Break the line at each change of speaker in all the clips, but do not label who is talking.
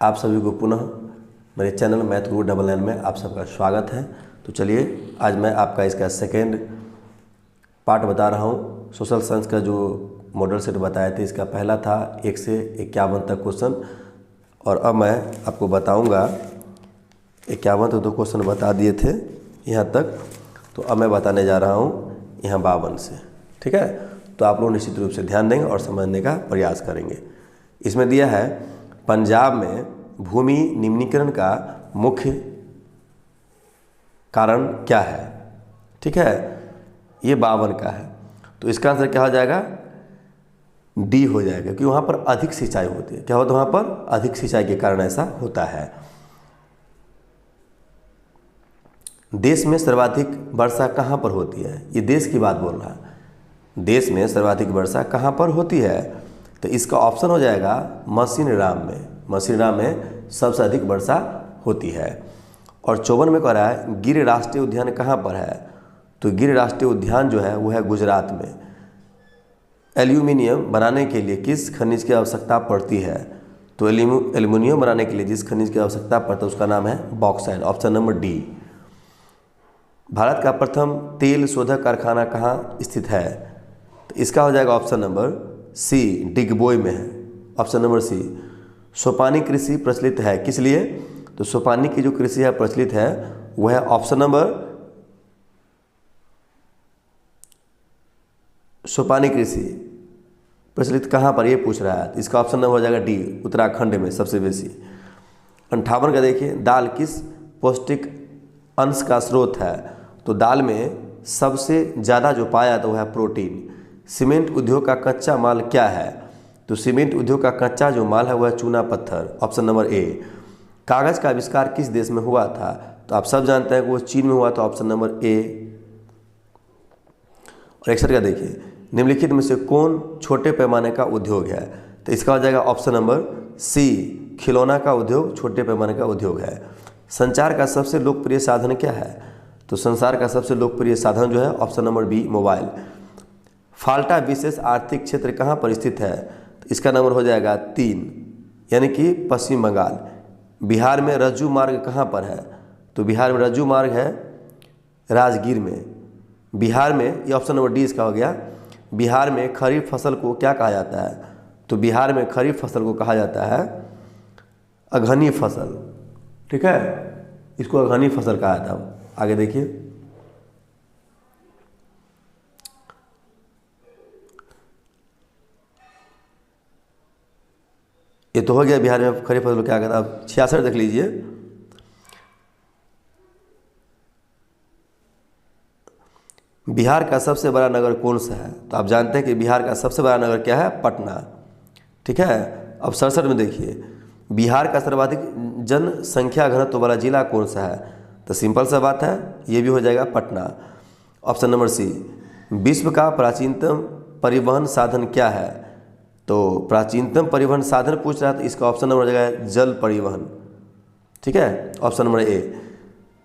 आप सभी को पुनः मेरे चैनल मैथ गुरु 99 में आप सबका स्वागत है। तो चलिए आज मैं आपका इसका सेकेंड पार्ट बता रहा हूँ। सोशल साइंस का जो मॉडल सेट बताए थे, इसका पहला था 1 से 51 तक क्वेश्चन, और अब मैं आपको बताऊँगा 51 तक तो क्वेश्चन बता दिए थे यहाँ तक, तो अब मैं बताने जा रहा हूँ यहाँ 52 से। ठीक है, तो आप लोग निश्चित रूप से ध्यान देंगे और समझने का प्रयास करेंगे। इसमें दिया है पंजाब में भूमि निम्नीकरण का मुख्य कारण क्या है। ठीक है, ये 52 का है, तो इसका आंसर क्या हो जाएगा? डी हो जाएगा, क्योंकि वहाँ पर अधिक सिंचाई होती है। क्या होता है? वहाँ पर अधिक सिंचाई के कारण ऐसा होता है। देश में सर्वाधिक वर्षा कहाँ पर होती है? ये देश की बात बोल रहा है। देश में सर्वाधिक वर्षा कहाँ पर होती है? तो इसका ऑप्शन हो जाएगा मसीनराम में। मसीनराम में सबसे अधिक वर्षा होती है। और 54 में कह रहा है गिर राष्ट्रीय उद्यान कहाँ पर है? तो गिर राष्ट्रीय उद्यान जो है वो है गुजरात में। एल्यूमिनियम बनाने के लिए किस खनिज की आवश्यकता पड़ती है? तो एल्यूमिनियम बनाने के लिए जिस खनिज की आवश्यकता पड़ता है उसका नाम है bauxite. Option number D. Bharat का प्रथम तेल शोधक कारखाना कहाँ स्थित है? तो इसका हो जाएगा ऑप्शन नंबर सी, डिगबोई में है। Option number C. सोपानी कृषि प्रचलित है किस लिए? तो सोपानी की जो कृषि है प्रचलित है वह है ऑप्शन नंबर, सोपानी कृषि प्रचलित कहाँ पर ये पूछ रहा है। इसका ऑप्शन नंबर हो जाएगा डी, उत्तराखंड में सबसे बेसी। 58 का देखिए, दाल किस पौष्टिक अंश का स्रोत है? तो दाल में सबसे ज़्यादा जो पाया जाता है वो है प्रोटीन। सीमेंट उद्योग का कच्चा माल क्या है? तो सीमेंट उद्योग का कच्चा जो माल है वह है चूना पत्थर। Option number A. कागज़ का आविष्कार किस देश में हुआ था? तो आप सब जानते हैं कि वो चीन में हुआ था। Option number A. और 61 का देखिए, निम्नलिखित में से कौन छोटे पैमाने का उद्योग है? तो इसका हो जाएगा ऑप्शन नंबर सी, खिलौना का उद्योग छोटे पैमाने का उद्योग है। संचार का सबसे लोकप्रिय साधन क्या है? तो संचार का सबसे लोकप्रिय साधन जो है option number B, mobile. Falta विशेष आर्थिक क्षेत्र कहाँ पर स्थित है? तो इसका नंबर हो जाएगा 3, यानी कि पश्चिम बंगाल। बिहार में रज्जू मार्ग कहाँ पर है? तो बिहार में रज्जू मार्ग है राजगीर में। बिहार में, ये ऑप्शन नंबर डी इसका हो गया। बिहार में खरीफ फसल को क्या कहा जाता है? तो बिहार में खरीफ फसल को कहा जाता है अघनी फसल। ठीक है, इसको अघनी फसल कहा जाता है। आगे देखिए, ये तो हो गया बिहार में खरीफ फसल क्या कहता है। अब 66 देख लीजिए, बिहार का सबसे बड़ा नगर कौन सा है? तो आप जानते हैं कि बिहार का सबसे बड़ा नगर क्या है? पटना। ठीक है, अब 67 में देखिए, बिहार का सर्वाधिक जनसंख्या घनत्व वाला जिला कौन सा है? तो सिंपल सा बात है, ये भी हो जाएगा पटना। ऑप्शन नंबर सी। विश्व का प्राचीनतम परिवहन साधन क्या है? तो प्राचीनतम परिवहन साधन पूछ रहा था, इसका ऑप्शन नंबर हो जाएगा जल परिवहन। ठीक है, ऑप्शन नंबर ए।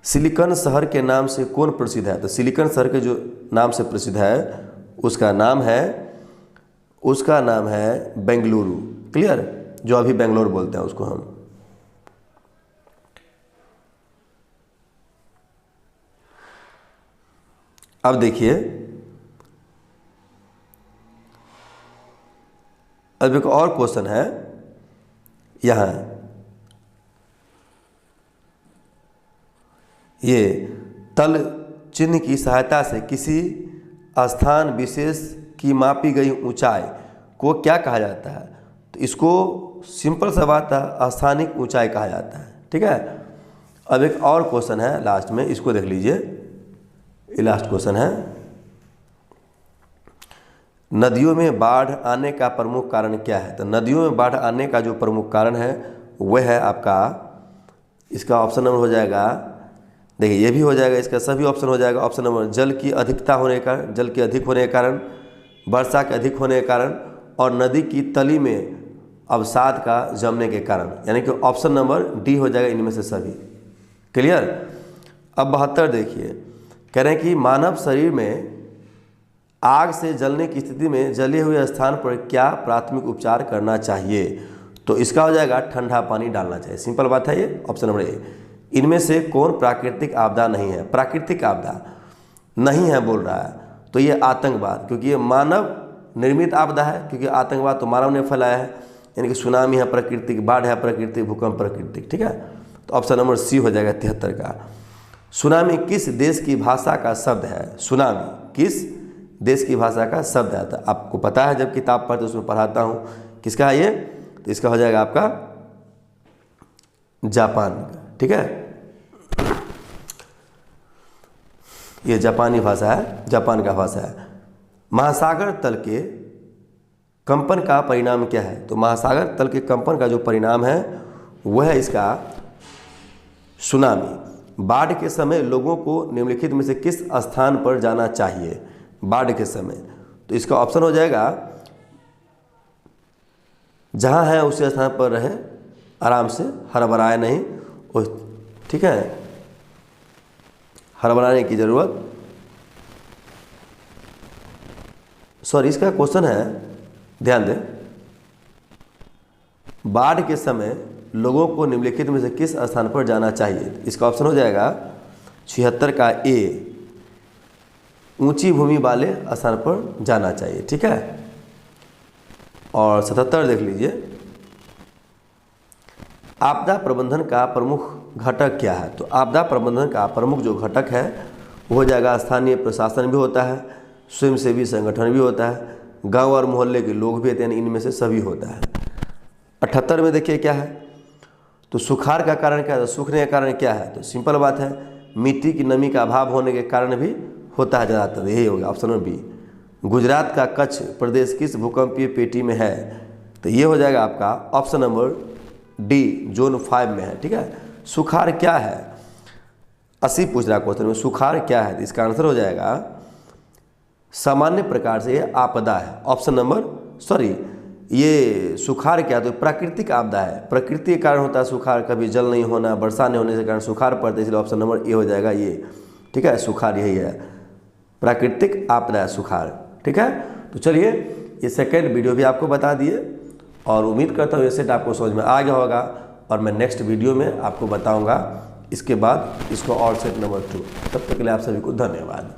सिलिकॉन शहर के नाम से कौन प्रसिद्ध है? तो सिलिकॉन शहर के जो नाम से प्रसिद्ध है उसका नाम है बेंगलुरु। क्लियर, जो अभी बेंगलोर बोलते हैं उसको हम। अब देखिए, अब एक और क्वेश्चन है यहाँ, ये तल चिन्ह की सहायता से किसी स्थान विशेष की मापी गई ऊंचाई को क्या कहा जाता है? तो इसको सिंपल सा बात है, स्थानिक ऊंचाई कहा जाता है। ठीक है, अब एक और क्वेश्चन है लास्ट में, इसको देख लीजिए। ये लास्ट क्वेश्चन है, नदियों में बाढ़ आने का प्रमुख कारण क्या है? तो नदियों में बाढ़ आने का जो प्रमुख कारण है वह है आपका, इसका ऑप्शन नंबर हो जाएगा, देखिए ये भी हो जाएगा, इसका सभी ऑप्शन हो जाएगा। ऑप्शन नंबर जल की अधिकता होने का, जल के अधिक होने के कारण, वर्षा के अधिक होने के कारण, और नदी की तली में अवसाद का जमने के कारण, यानी कि ऑप्शन नंबर डी हो जाएगा इनमें से सभी। क्लियर। अब 72 देखिए, कह रहे हैं कि मानव शरीर में आग से जलने की स्थिति में जले हुए स्थान पर क्या प्राथमिक उपचार करना चाहिए? तो इसका हो जाएगा ठंडा पानी डालना चाहिए। सिंपल बात है ये, ऑप्शन नंबर ए। इनमें से कौन प्राकृतिक आपदा नहीं है? प्राकृतिक आपदा नहीं है बोल रहा है, तो ये आतंकवाद, क्योंकि ये मानव निर्मित आपदा है, क्योंकि आतंकवाद तो मानव ने फैलाया है, यानी कि सुनामी है प्राकृतिक, बाढ़ है प्राकृतिक, भूकंप प्राकृतिक, ठीक है। तो ऑप्शन नंबर सी हो जाएगा 73 का। सुनामी किस देश की भाषा का शब्द है? सुनामी किस देश की भाषा का शब्द है? तो आपको पता है, जब किताब पढ़ते उसमें पढ़ाता हूँ। किसका है ये? तो इसका हो जाएगा आपका जापान का, ठीक है। ये जापानी भाषा है, जापान का भाषा है। महासागर तल के कंपन का परिणाम क्या है? तो महासागर तल के कंपन का जो परिणाम है वह है इसका सुनामी। बाढ़ के समय लोगों को निम्नलिखित में से किस स्थान पर जाना चाहिए? बाढ़ के समय, तो इसका ऑप्शन हो जाएगा जहाँ है उसी स्थान पर रहे, आराम से, हड़बड़ाए नहीं, ठीक है, हड़बड़ाने की ज़रूरत। सॉरी, इसका क्वेश्चन है, ध्यान दें, बाढ़ के समय लोगों को निम्नलिखित में से किस स्थान पर जाना चाहिए? इसका ऑप्शन हो जाएगा 76 का ए, ऊंची भूमि वाले स्थान पर जाना चाहिए, ठीक है। और 77 देख लीजिए, आपदा प्रबंधन का प्रमुख घटक क्या है? तो आपदा प्रबंधन का प्रमुख जो घटक है वो हो जाएगा स्थानीय प्रशासन भी होता है, स्वयंसेवी संगठन भी होता है, गांव और मोहल्ले के लोग भी होते हैं, इनमें से सभी होता है। 78 में देखिए क्या है, तो सुखाड़ का कारण क्या है? तो सूखने का कारण क्या है? तो सिंपल बात है, मिट्टी की नमी का अभाव होने के कारण भी होता है ज़्यादातर, यही होगा ऑप्शन नंबर बी। गुजरात का कच्छ प्रदेश किस भूकंपीय पेटी में है? तो ये हो जाएगा आपका ऑप्शन नंबर डी, जोन 5 में है, ठीक है। सुखाड़ क्या है? 80 पूछ रहा क्वेश्चन में, सुखाड़ क्या है? तो इसका आंसर हो जाएगा सामान्य प्रकार से ये आपदा है, ऑप्शन नंबर, सॉरी, ये सुखाड़ क्या? तो प्राकृतिक आपदा है, प्रकृति के कारण होता है सुखाड़, कभी जल नहीं होना, वर्षा नहीं होने के कारण सुखाड़ पड़ता है, इसलिए ऑप्शन नंबर ए हो जाएगा ये, ठीक है। सुखाड़ यही है, प्राकृतिक आपदा है सुखाड़, ठीक है। तो चलिए, ये सेकेंड वीडियो भी आपको बता दिए और उम्मीद करता हूँ ये सेट आपको समझ में आ गया होगा, और मैं नेक्स्ट वीडियो में आपको बताऊँगा इसके बाद इसको और सेट नंबर 2। तब तक के लिए आप सभी को धन्यवाद।